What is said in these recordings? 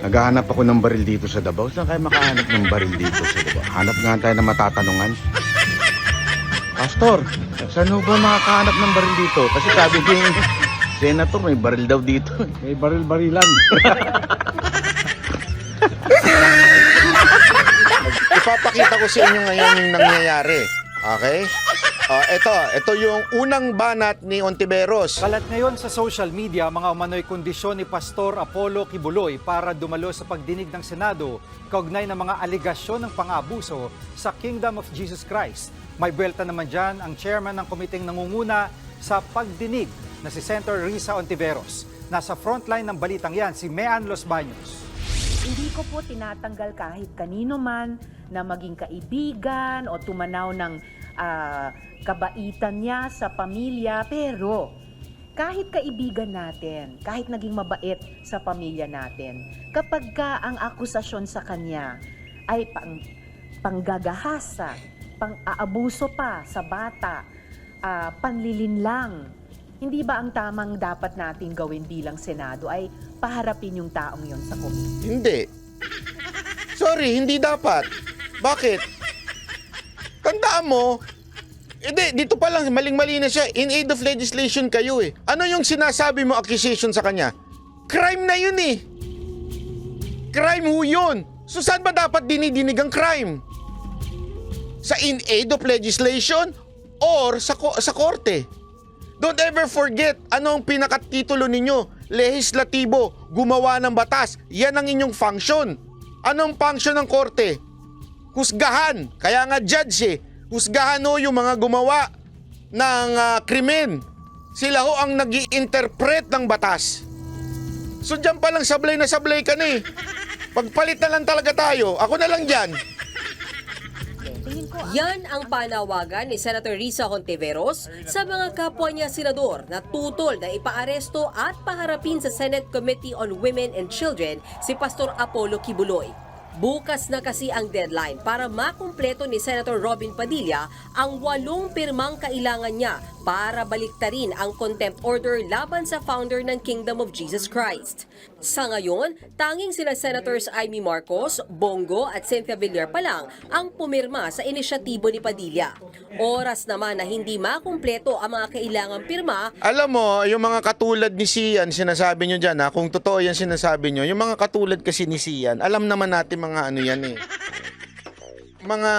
Naghahanap ako ng baril dito sa Davao. Saan kayo makahanap ng baril dito sa Davao? Hanap nga tayo ng matatanungan. Pastor, saan ho ba makakahanap ng baril dito? Kasi sabi din, Senator, may baril daw dito. May baril-barilan. Ipapakita ko sa inyo ngayon yung nangyayari. Okay? Ito yung unang banat ni Ontiveros. Kalat ngayon sa social media mga umano'y kondisyon ni Pastor Apollo Kibuloy para dumalo sa pagdinig ng Senado kaugnay ng mga aligasyon ng pang-abuso sa Kingdom of Jesus Christ. May buwelta naman dyan ang chairman ng komiteng nangunguna sa pagdinig na si Senator Risa Ontiveros. Nasa frontline ng balitang yan si Mean Los Baños. Hindi ko po tinatanggal kahit kanino man na maging kaibigan o tumanaw ng kabaitan niya sa pamilya. Pero kahit kaibigan natin, kahit naging mabait sa pamilya natin, kapag ka ang akusasyon sa kanya ay panggagahasa, pang-aabuso pa sa bata, panlilinlang, hindi ba ang tamang dapat natin gawin bilang Senado ay paharapin yung taong yon sa komite? Hindi. Sorry, hindi dapat. Bakit? Tandaan mo, dito pa lang, maling-mali na siya. In aid of legislation kayo eh. Ano yung sinasabi mo accusation sa kanya? Crime na yun eh. Crime ho yun. So saan ba dapat dinidinig ang crime? Sa in aid of legislation or sa korte? Don't ever forget, ano ang pinakatitulo ninyo? Lehislatibo, gumawa ng batas. Yan ang inyong function. Anong function ng korte? Husgahan. Kaya nga judge eh. Husgahan ho yung mga gumawa ng krimen. Sila ho ang nag-i-interpret ng batas. So dyan pa lang sablay na sablay ka na eh. Pagpalit na lang talaga tayo. Ako na lang dyan. Yan ang panawagan ni Senator Risa Hontiveros sa mga kapwa niya senador na tutol na ipaaresto at paharapin sa Senate Committee on Women and Children si Pastor Apollo Kibuloy. Bukas na kasi ang deadline para makumpleto ni Senator Robin Padilla ang 8 pirmang kailangan niya para baliktarin ang contempt order laban sa founder ng Kingdom of Jesus Christ. Sa ngayon, tanging sila Senators Amy Marcos, Bongo at Cynthia Villar pa lang ang pumirma sa inisyatibo ni Padilla. Oras naman na hindi makumpleto ang mga kailangang pirma. Alam mo, yung mga katulad ni Sian, sinasabi nyo dyan ha, kung totoo yan sinasabi nyo, yung mga katulad kasi ni Sian, alam naman natin mga ano yan eh. Mga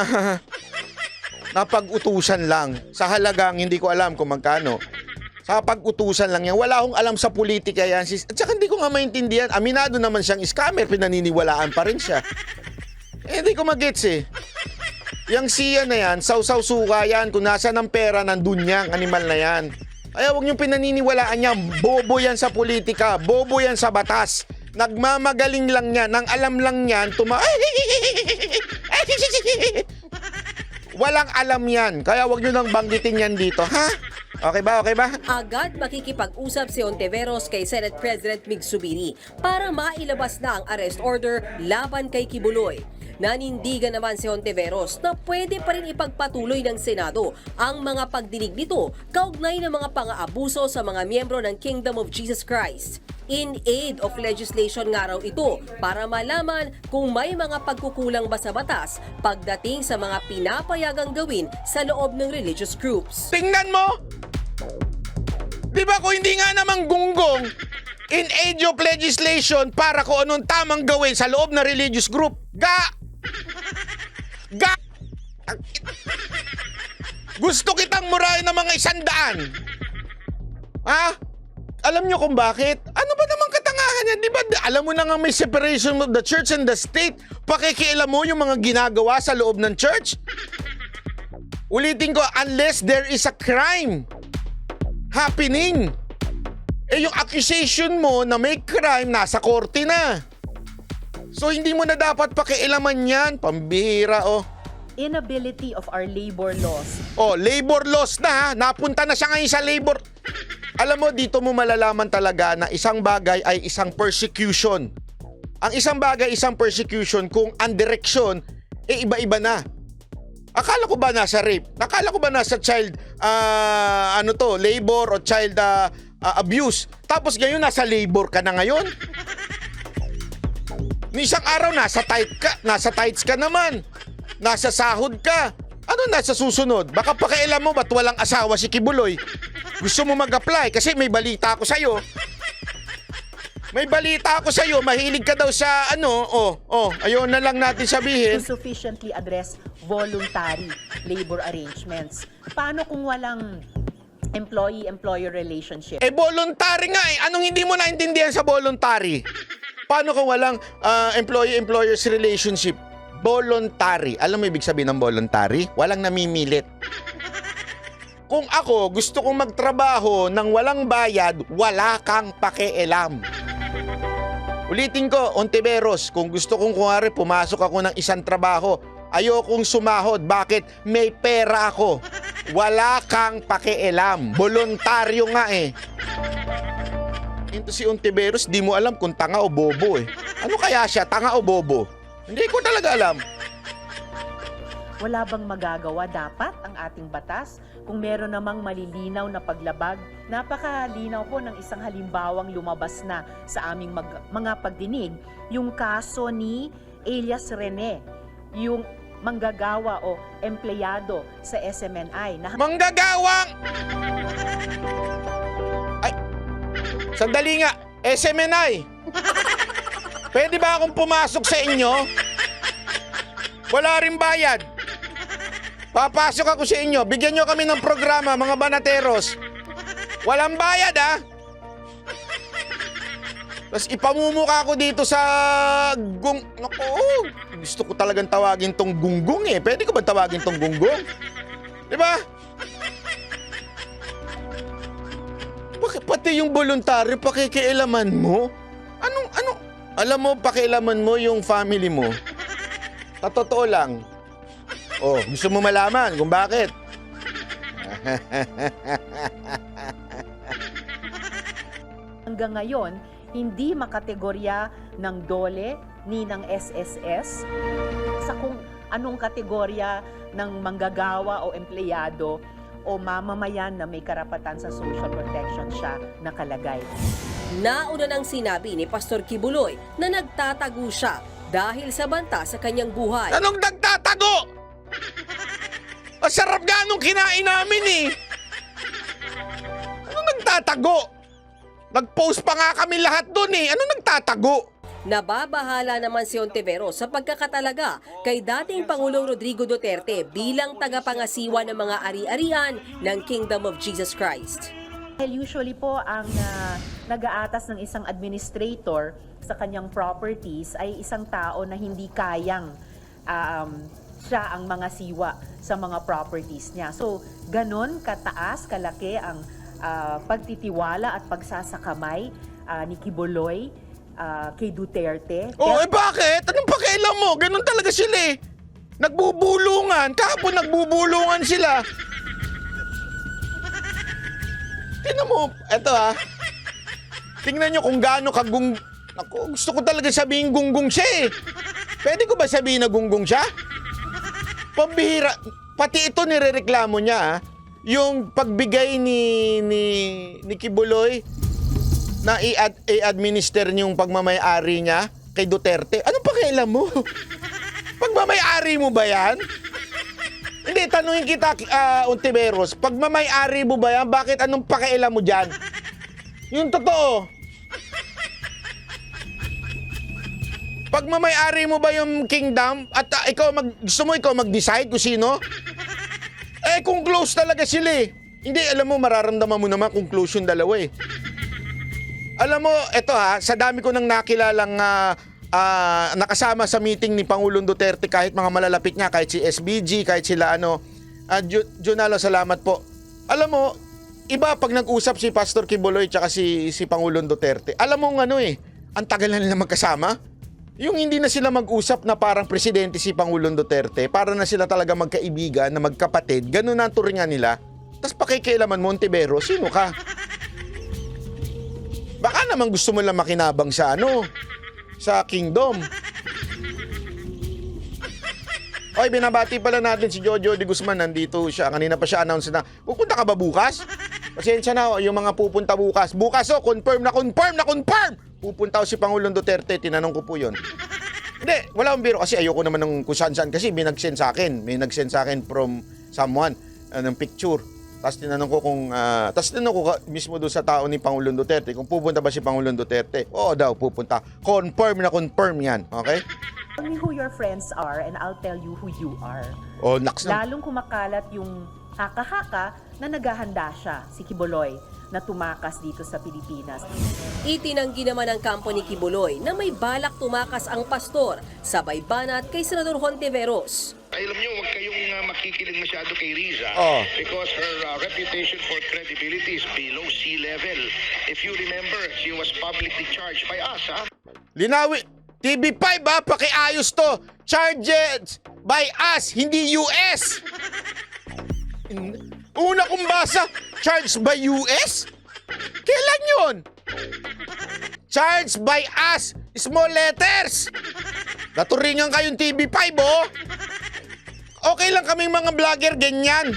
napag-utusan lang sa halagang hindi ko alam kung magkano. Sa pag-utusan lang yan. Wala akong alam sa politika yan. At saka hindi ko nga maintindihan. Aminado naman siyang scammer, pinaniniwalaan pa rin siya. Hindi ko magets eh. Yang siya na yan, sausaw suka yan. Kung nasa ng pera, nandun yan, animal na yan. Ay, huwag niyong pinaniniwalaan yan. Bobo yan sa politika. Bobo yan sa batas. Nagmamagaling lang yan. Nang alam lang yan, walang alam yan. Kaya huwag niyo nang banggitin yan dito, ha? Okay ba? Okay ba? Agad makikipag-usap si Ontiveros kay Senate President Mig Zubiri para mailabas na ang arrest order laban kay Kibuloy. Nanindigan naman si Ontiveros na pwede pa rin ipagpatuloy ng Senado ang mga pagdinig nito kaugnay ng mga pang-aabuso sa mga miyembro ng Kingdom of Jesus Christ. In aid of legislation nga raw ito para malaman kung may mga pagkukulang ba sa batas pagdating sa mga pinapayagang gawin sa loob ng religious groups. Tingnan mo! Di ba kung hindi nga naman gunggong in aid of legislation para kung anong tamang gawin sa loob ng religious group, gusto kitang murahin ng mga 100. Ha? Alam nyo kung bakit? Ano ba namang katangahan yan? Di ba alam mo na nga may separation of the church and the state? Pakikialam mo yung mga ginagawa sa loob ng church? Ulitin ko, unless there is a crime happening. Eh yung accusation mo na may crime, nasa korte na. So hindi mo na dapat pakialaman yan. Pambihira, oh. Inability of our labor laws. Oh, labor laws na ha. Napunta na siya ngayon sa labor. Alam mo, dito mo malalaman talaga na isang bagay ay isang persecution. Ang isang bagay, isang persecution kung ang direksyon, iba-iba na. Akala ko ba nasa rape? Akala ko ba nasa child, labor o child abuse? Tapos ngayon nasa labor ka na ngayon? Ni isang araw nasa tights ka naman. Nasa sahod ka. Ano nasa susunod? Baka pakialam mo ba't walang asawa si Kibuloy? Gusto mo mag-apply kasi may balita ako sa'yo. May balita ako sa'yo, mahilig ka daw sa ayaw na lang natin sabihin. To sufficiently address voluntary labor arrangements. Paano kung walang employee-employer relationship? Voluntary nga eh. Anong hindi mo naintindihan sa voluntary? Paano kung walang employee-employers relationship? Voluntary. Alam mo ibig sabihin ng voluntary? Walang namimilit. Kung ako gusto kong magtrabaho ng walang bayad, wala kang pakialam. Ulitin ko, Ontiveros, kung gusto kong kunwari pumasok ako ng isang trabaho, ayokong sumahod. Bakit? May pera ako. Wala kang pakialam. Voluntaryo nga eh. Ito si Ontiveros, di mo alam kung tanga o bobo eh. Ano kaya siya, tanga o bobo? Hindi ko talaga alam. Wala bang magagawa dapat ang ating batas kung meron namang malilinaw na paglabag? Napakalinaw po ng isang halimbawang lumabas na sa aming mga pagdinig, yung kaso ni Elias Rene, yung manggagawa o empleyado sa SMNI. Manggagawang! Ay, sandali nga, SMNI. Pwede ba akong pumasok sa inyo? Wala rin bayad. Papasok ako sa inyo. Bigyan nyo kami ng programa, mga banateros. Walang bayad, ha? Tapos ipamumuka ko dito sa Naku, gusto ko talagang tawagin tong gunggong eh. Pwede ko ba tawagin tong gunggong? Diba? Bakit pati yung voluntaryo pakikialaman mo? Anong? Alam mo, pakialaman mo yung family mo. Totoo lang. Oh, gusto mo malaman kung bakit? Hanggang ngayon, hindi makategorya ng DOLE ni ng SSS sa kung anong kategorya ng manggagawa o empleyado o mamamayan na may karapatan sa social protection siya nakalagay. Nauna nang sinabi ni Pastor Kibuloy na nagtatago siya dahil sa banta sa kanyang buhay. Anong nagtatago? Masarap nga nung kinain namin eh. Anong nagtatago? Nag-post pa nga kami lahat dun eh. Anong nagtatago? Nababahala naman si Ontiveros sa pagkakatalaga kay dating Pangulong Rodrigo Duterte bilang tagapangasiwa ng mga ari-arian ng Kingdom of Jesus Christ. Usually po ang nag-aatas ng isang administrator sa kanyang properties ay isang tao na hindi kayang siya ang mga siwa sa mga properties niya. So, ganon kataas, kalaki ang pagtitiwala at pagsasakamay ni Kibuloy kay Duterte. Oh, bakit? Anong pakialam mo? Ganon talaga sila eh. Nagbubulungan. Kahapon nagbubulungan sila. Tingnan mo, eto ha. Tingnan nyo kung gaano Naku, gusto ko talaga sabihin gunggong siya eh. Pwede ko ba sabihin na gunggong siya? Pambihira. Pati ito nirereklamo niya ha. Yung pagbigay ni Kibuloy na i-administer niyong pagmamay-ari niya kay Duterte. Anong pakialam mo? Pagmamay-ari mo ba yan? Hindi, tanungin kita, Ontiveros, pagmamay-ari mo ba yan? Bakit anong pakialam mo dyan? Yung totoo. Pagmamay-ari mo ba yung kingdom? At gusto mo ikaw mag-decide kung sino? Eh, kung close talaga sila eh. Hindi, alam mo, mararamdaman mo naman kung close yung dalawa eh. Alam mo, eto ha, sa dami ko nang nakilalang nakasama sa meeting ni Pangulong Duterte, kahit mga malalapit niya, kahit si SBG, kahit sila Junalo, salamat po. Alam mo, iba pag nag-usap si Pastor Kibuloy tsaka si Pangulong Duterte. Alam mo ang tagal na nila magkasama. Yung hindi na sila mag-usap na parang presidente si Pangulong Duterte, para na sila talaga magkaibigan, na magkapatid, ganun na ang turingan nila. Tapos pakikialaman mo, Ontiveros, sino ka? Baka naman gusto mo lang makinabang sa sa kingdom. Oy, binabati pala natin si Jojo de Guzman. Nandito siya. Kanina pa siya announce na, pupunta ka ba bukas? Pasensya na, yung mga pupunta bukas. Bukas, confirm na confirm. Pupunta si Pangulong Duterte. Tinanong ko po yun. Hindi, wala akong biro kasi ayoko naman ng kung saan-saan kasi may nag-send sa akin. May nag-send sa akin from someone ng picture. Tapos tinanong ko kung, mismo doon sa tao ni Pangulong Duterte kung pupunta ba si Pangulong Duterte. Oo daw, pupunta. Confirm yan. Okay? Tell me who your friends are and I'll tell you who you are. Oh, naks na. Lalong kumakalat yung haka-haka na naghahanda siya, si Kibuloy, na tumakas dito sa Pilipinas. Itinanggi naman ng kampo ni Kibuloy na may balak tumakas ang pastor, sabay banat kay Senador Hontiveros. Alam niyo, huwag kayong makikiling masyado kay Riza because her reputation for credibility is below sea level. If you remember, she was publicly charged by us, ha? Linawi. TV5 pakiayos to. Charged by us, hindi US. Una kong basa, charged by US? Kailan yun? Charged by us, small letters. Naturingan kayong TV5, oh. Okay lang kaming mga vlogger, ganyan.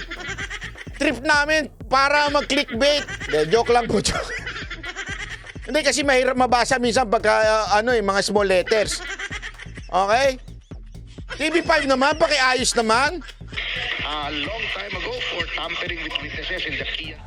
Trip namin para mag-clickbait. Joke lang po, joke. Hindi kasi mahirap mabasa minsan pagka mga small letters. Okay? TV5 naman, pakiayos naman. A long time ago for tampering with witnesses in the Kia.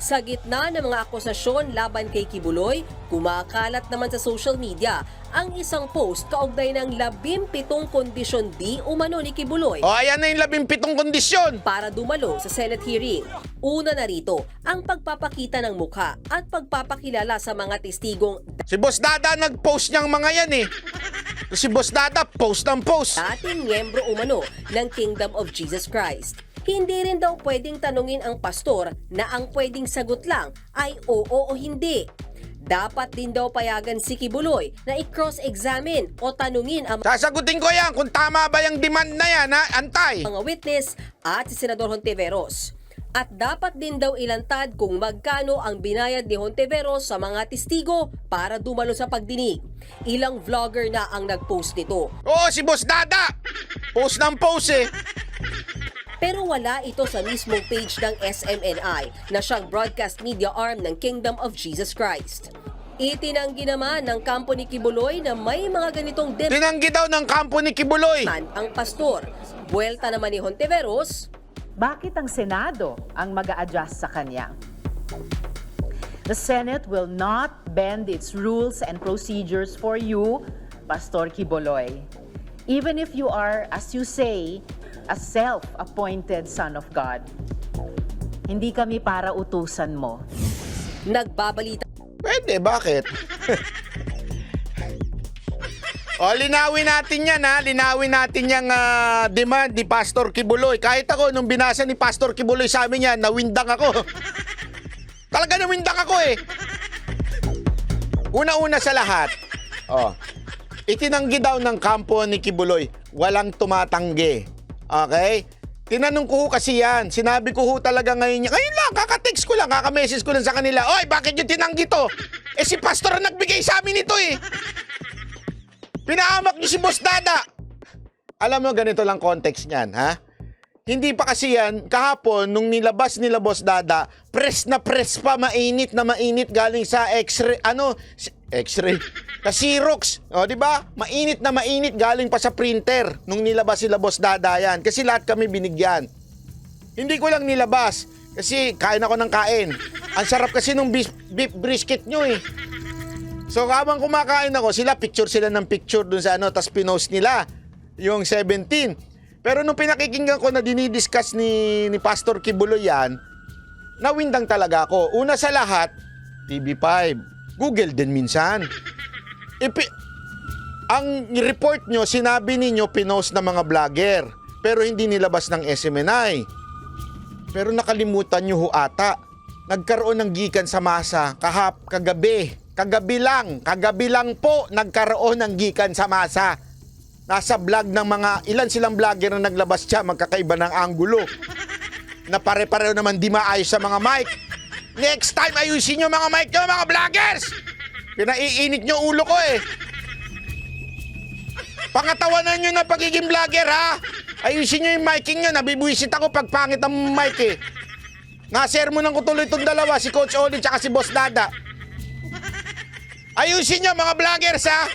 Sa gitna ng mga akusasyon laban kay Kibuloy, kumakalat naman sa social media ang isang post kaugnay ng 17 kondisyon di umano ni Kibuloy O, ayan na yung 17 kondisyon. para dumalo sa Senate hearing. Una na rito, ang pagpapakita ng mukha at pagpapakilala sa mga testigong Si Boss Dada nag-post niyang mga yan eh. Si Boss Dada, post ng post. dating miyembro umano ng Kingdom of Jesus Christ. Hindi rin daw pwedeng tanungin ang pastor na ang pwedeng sagot lang ay oo o hindi. Dapat din daw payagan si Kibuloy na i-cross-examine o tanungin ang Sasagutin ko yan kung tama ba yung demand na yan, ha? Antay. mga witness at si Senador Hontiveros. At dapat din daw ilantad kung magkano ang binayad ni Hontiveros sa mga testigo para dumalo sa pagdinig. Ilang vlogger na ang nag-post nito. Oo, si Boss Dada. Post ng post eh. Pero wala ito sa mismong page ng SMNI na siyang broadcast media arm ng Kingdom of Jesus Christ. Itinanggi naman ng kampo ni Kibuloy na may mga ganitong Tinanggi daw ng kampo ni Kibuloy. demand ang pastor. Buwelta naman ni Hontiveros, Bakit ang Senado ang mag-a-adjust sa kanya? The Senate will not bend its rules and procedures for you, Pastor Kibuloy. Even if you are, as you say, a self-appointed son of God. Hindi kami para utusan mo. nagbabalita Pwede, bakit? O, linawin natin yan, ha? Linawin natin yung demand ni Pastor Kibuloy. Kahit ako, nung binasa ni Pastor Kibuloy sa amin yan, nawindang ako. Talaga nawindang ako eh. Una-una sa lahat, itinanggi daw ng kampo ni Kibuloy, walang tumatanggi. Okay? Tinanong ko ho kasi yan. Sinabi ko ho talaga ngayon lang, kaka-text ko lang, kaka-message ko lang sa kanila. Oy, bakit yung tinanggi to? Eh si Pastor ang nagbigay sa amin ito eh. Pinaamak niyo si Boss Dada. Alam mo, ganito lang context niyan, ha? Hindi pa kasi yan, kahapon, nung nilabas nila Boss Dada, press na press pa, mainit na mainit galing sa X-ray, X-ray, sa Xerox, o, di ba? Mainit na mainit galing pa sa printer nung nilabas sila Boss Dada yan. Kasi lahat kami binigyan. Hindi ko lang nilabas, kasi kain ako ng kain. Ang sarap kasi nung beef brisket nyo eh. So habang kumakain ako, picture sila ng picture dun sa tas pinost nila yung 17. Pero nung pinakikinggan ko na dinidiscuss ni Pastor Kibuloy yan, nawindang talaga ako. Una sa lahat, TV5, Google din minsan. Ang report nyo, sinabi ninyo pinost ng mga vlogger, pero hindi nilabas ng SMNI. Pero nakalimutan nyo ho ata, nagkaroon ng gikan sa masa kagabi. Kagabi lang po nagkaroon ng gikan sa masa. Nasa vlog ng mga, ilan silang vlogger na naglabas siya, magkakaiba ng anggulo. Na pare-pareho naman di maayos sa mga mic. Next time, ayusin nyo mga mic nyo, mga vloggers! Pinaiinit nyo ulo ko eh. Pangatawanan nyo na pagiging vlogger ha. Ayusin nyo yung miking nyo, nabibuisit ako pag pangit ang mic eh. Nasermonan ko tuloy itong dalawa, si Coach Oli tsaka si Boss Dada. Ayusin nyo mga vloggers ha.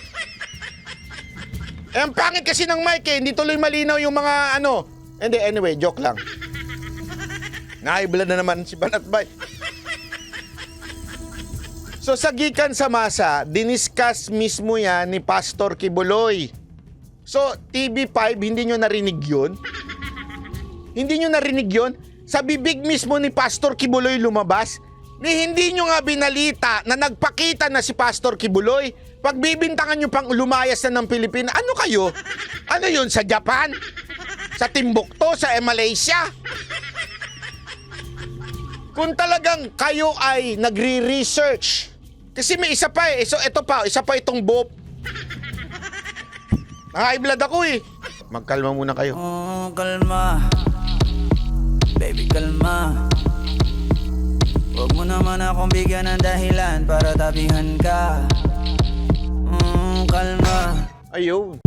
Eh, ang pangit kasi ng mic eh. Hindi tuloy malinaw yung mga ano. Hindi, anyway, joke lang. Naibla na naman si Banatbay. So sa Gikan sa Masa, diniscuss mismo yan ni Pastor Kibuloy. So TV5, hindi nyo narinig yun? Hindi nyo narinig yun? Sa bibig mismo ni Pastor Kibuloy lumabas? Ni hindi nyo nga binalita na nagpakita na si Pastor Kibuloy? Pagbibintangan nyo pang lumayas na ng Pilipinas, ano kayo? Ano yun, sa Japan? Sa Timbuktu? Sa Malaysia? Kung talagang kayo ay nagre-research, kasi may isa pa eh. So ito pa, isa pa itong BOP. High blood ako eh. Magkalma muna kayo. Oh, kalma. Baby, kalma. Huwag mo naman akong bigyan ng dahilan para tabihan ka. Kalma. Ayun.